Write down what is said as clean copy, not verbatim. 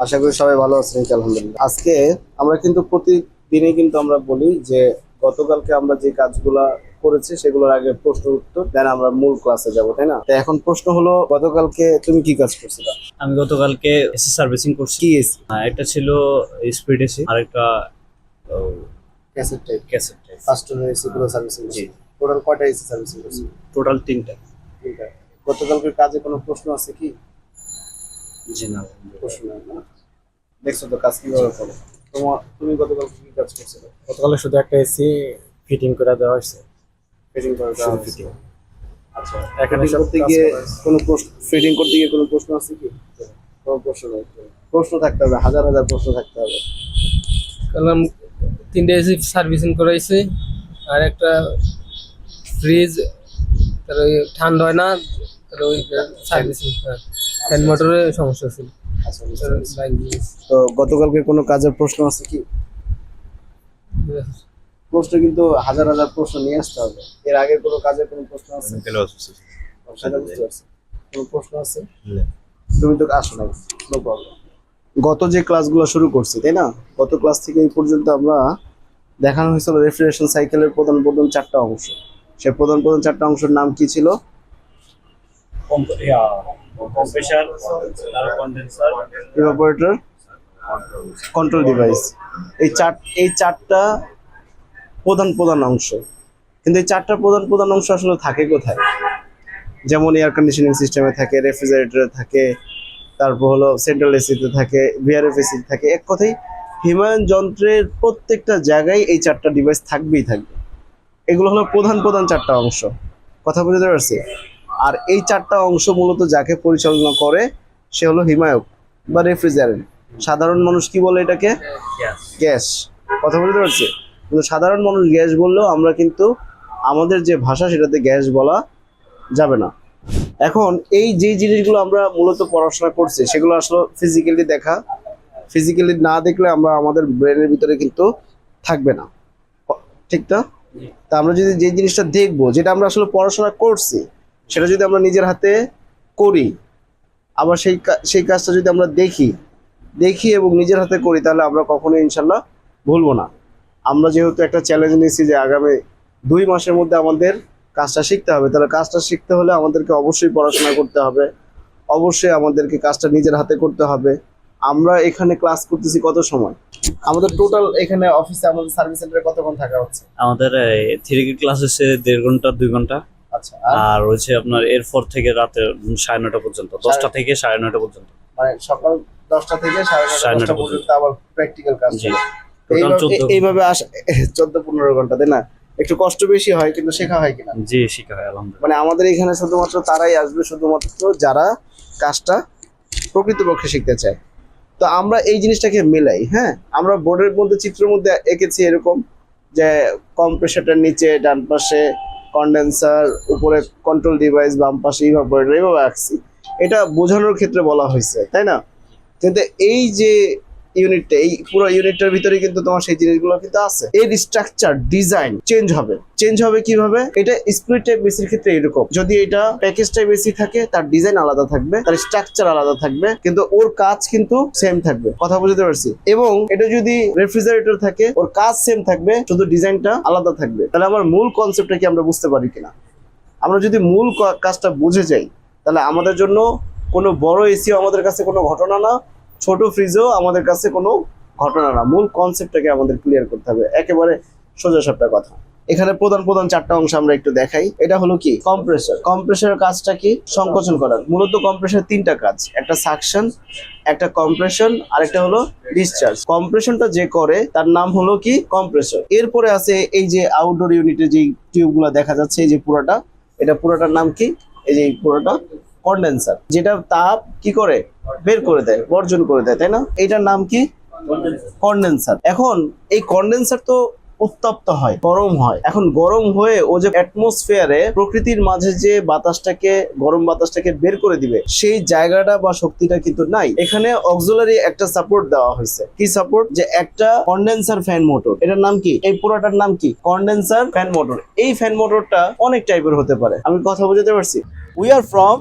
আশা করি সবাই ভালো আছেন, আলহামদুলিল্লাহ। আজকে আমরা কিন্তু প্রতিদিনই কিন্তু আমরা বলি যে গতকালকে আমরা যে কাজগুলা করেছি সেগুলোর আগে প্রশ্ন উত্তর দেন আমরা মূল ক্লাসে যাব, তাই না? তো এখন প্রশ্ন হলো, গতকালকে তুমি কি কাজ করছিলা? আমি গতকালকে এসি সার্ভিসিং করছি। কি এসি? একটা ছিল স্পিড এসি আর একটা cassette type? Cassette type. Customer AC গুলো সার্ভিসিং করছি। টোটাল কয়টা এসি সার্ভিসিং করছি? টোটাল 3টা। তিনটা। গতকালকের কাজে কোনো প্রশ্ন আছে কি? জি না। প্রশ্ন নাই না? দেখছো তো কাজ কিভাবে করে। তুমি গতকালকে কি কাজ করছিলে? গতকালে শুধু একটা এসি ফিটিং করে দেওয়া হয়েছে। ফিটিং করে দেওয়া শুধু হয়েছে। ফিটিং। আচ্ছা, এখানে ফিটিং সব করতে কাজ গিয়ে করা হয়েছে। কোনো প্রশ্ন, ফিটিং করতে গিয়ে কোনো প্রশ্ন আছে কি? কোনো প্রশ্ন নাই। প্রশ্ন থাকতে হবে, হাজার হাজার প্রশ্ন থাকতে হবে। কারণ 3টে এসি সার্ভিসিং করাইছি আর একটা ফ্রিজ, তার ওই ঠান্ডা হয় না, তার ওই সার্ভিসিং ফ্যান মোটরের সমস্যা ছিল। আচ্ছা, বুঝতে তার পেরেছি। লাইন দিয়েছি। তো গতকালকে কোনো কাজের প্রশ্ন আছে কি? প্রশ্ন কিন্তু হাজার হাজার প্রশ্ন নিয়ে আসতে হবে। এর আগে কোনো কাজের কোনো প্রশ্ন আছে? সেটা বুঝতে পারছি। কোনো প্রশ্ন আছে? তুমি তো আসো না, নো প্রবলেম। গত যে ক্লাসগুলো শুরু করছি, তাই না? গত ক্লাস থেকে এই পর্যন্ত আমরা দেখানো হয়েছিল রেফ্রিজারেশন সাইকেলের প্রধান প্রধান 4টা অংশ। সে প্রধান প্রধান 4টা অংশের নাম কি ছিল? কম্প্রেসার, তারপর কন্ডেন্সার, ইভাপোরেটর, কন্ট্রোল ডিভাইস। এই চারটা প্রধান প্রধান অংশ। কিন্তু এই 4টা প্রধান প্রধান অংশ আসলে থাকে কোথায়? যেমন এয়ার কন্ডিশনিং সিস্টেমে থাকে, রেফ্রিজারেটরে থাকে, তারপর হলো সেন্ট্রাল এসিতে থাকে, ভিআরএফ এসিতে থাকে। এক কথায় হিমায়ন যন্ত্রের প্রত্যেকটা জায়গায় এই 4টা ডিভাইস থাকবেই থাকবে। এগুলো হলো প্রধান প্রধান 4টা অংশ। কথা বুঝতে পারছি? আর এই 4টা অংশ মূলত যাকে পরিচালনা করে সে হলো হিমায়ক বা রেফ্রিজারেন্ট। সাধারণ মানুষ কি বলে এটাকে? গ্যাস। কথা বুঝতে পারছি? কিন্তু সাধারণ মানুষ গ্যাস বললেও আমরা কিন্তু আমাদের যে ভাষা সেটাতে গ্যাস বলা যাবে না। এখন এই যে জিনিসগুলো আমরা মূলত পড়াশোনা করছি সেগুলো আসলে ফিজিক্যালি দেখা, ফিজিক্যালি না দেখলে আমরা আমাদের ব্রেনের ভিতরে কিন্তু থাকবে না, ঠিক না? তা আমরা যদি যে জিনিসটা দেখবো, যেটা আমরা আসলে পড়াশোনা করছি, সেটা যদি আমরা নিজের হাতে করি, আবার সেই কাজটা যদি আমরা দেখি এবং নিজের হাতে করি, তাহলে আমরা কখনোই ইনশাল্লাহ ভুলবো না। আমরা যেহেতু একটা চ্যালেঞ্জ নিয়েছি যে আগামী 2 মাসের মধ্যে আমাদের কাজটা শিখতে হবে, তাহলে কাজটা শিখতে হলে আমাদেরকে অবশ্যই পড়াশোনা করতে হবে, অবশ্যই আমাদেরকে কাজটা নিজের হাতে করতে হবে। আমরা এখানে ক্লাস করতেছি কত সময়? আমাদের টোটাল এখানে অফিসে আমাদের সার্ভিস সেন্টারে কতক্ষণ থাকা হচ্ছে? আমাদের থিওরি ক্লাস হচ্ছে 1.5 ঘন্টা 2 ঘন্টা। আচ্ছা, আর হচ্ছে আপনার এরপর থেকে রাতে 9:30 পর্যন্ত, 10টা থেকে 9:30 পর্যন্ত। মানে সকাল 10টা থেকে 9:30 পর্যন্ত আবার প্র্যাকটিক্যাল কাজ। জি, টোটাল 14। এইভাবে 14-15 ঘন্টা, তাই না? একটু কষ্ট বেশি হয় কিন্তু শেখা হয় কিনা? জি, শিখা হয় আলহামদুলিল্লাহ। মানে আমাদের এখানে শুধুমাত্র তারাই আসবে, শুধুমাত্র যারা কাজটা প্রকৃতপক্ষে শিখতে চায়। তো আমরা এই জিনিসটাকে মেলাই। হ্যাঁ, আমরা বোর্ডের মধ্যে চিত্রের মধ্যে এঁকেছি এরকম যে কম্প্রেসারটার নিচে ডান পাশে কন্ডেন্সার, উপরে কন্ট্রোল ডিভাইস, বাম পাশে ইভাপোরেটর, এইভাবে আঁকছি। এটা বোঝানোর ক্ষেত্রে বলা হয়েছে, তাই না? কিন্তু এই যে ইউনিটটা, এই পুরো ইউনিটটার ভিতরে কিন্তু তোমার সেই জিনিসগুলো কিন্তু আছে। এর স্ট্রাকচার, ডিজাইন চেঞ্জ হবে কিভাবে? এটা স্প্লিট টাইপ বেসির ক্ষেত্রে এরকম, যদি এটা প্যাকেজ টাইপ বেসি থাকে তার ডিজাইন আলাদা থাকবে, তার স্ট্রাকচার আলাদা থাকবে, কিন্তু ওর কাজ কিন্তু সেম থাকবে। কথা বুঝতে পারছি? এবং এটা যদি রেফ্রিজারেটর থাকে ওর কাজ সেম থাকবে, শুধু ডিজাইনটা আলাদা থাকবে। তাহলে আমার মূল কনসেপ্টটা কি আমরা বুঝতে পারি কিনা? আমরা যদি মূল কাজটা বুঝে যাই, তাহলে আমাদের জন্য কোনো বড় এসিও আমাদের কাছে কোনো ঘটনা না, ছোট ফ্রিজও আমাদের কাছে কোনো ঘটনা না। মূল কনসেপ্টটাকে আমাদের ক্লিয়ার করতে হবে, একেবারে সোজা সাপটা কথা। এখানে প্রধান প্রধান 4টা অংশ আমরা একটু দেখাই। এটা হলো কি? কম্প্রেসার। কম্প্রেসারের কাজটা কি? সংকোচন করা। মূলত কম্প্রেসার 3টা কাজ, একটা সাকশন, একটা কম্প্রেশন, আর একটা হলো ডিসচার্জ। কম্প্রেশনটা যে করে তার নাম হলো কি? কম্প্রেসর। এরপরে আছে এই যে আউটডোর ইউনিটে যে টিউবগুলো দেখা যাচ্ছে, এই যে পুরোটা, এটা পুরোটার নাম কি? এই যে পুরোটা কন্ডেন্সার, যেটা তাপ কি করে? বের করে দেয়, বর্জন করে দেয়, তাই না? এটার নাম কি? কন্ডেন্সার। এখন এই কন্ডেন্সার তো উত্তপ্ত হয়, গরম হয়। এখন গরম হয়ে ও যে অ্যাটমসফিয়ারে প্রকৃতির মাঝে যে বাতাসটাকে, গরম বাতাসটাকে বের করে দিবে, সেই জায়গাটা বা শক্তিটা কিন্তু নাই। এখানে অক্সিলারি একটা সাপোর্ট দেওয়া হয়েছে। কি সাপোর্ট? যে একটা কন্ডেন্সার ফ্যান মোটর। এটার নাম কি? এই পুরোটার নাম কি? Condenser fan motor. এই ফ্যান মোটরটা অনেক টাইপের হতে পারে। আমি কথা বুঝতে পারছি? We are from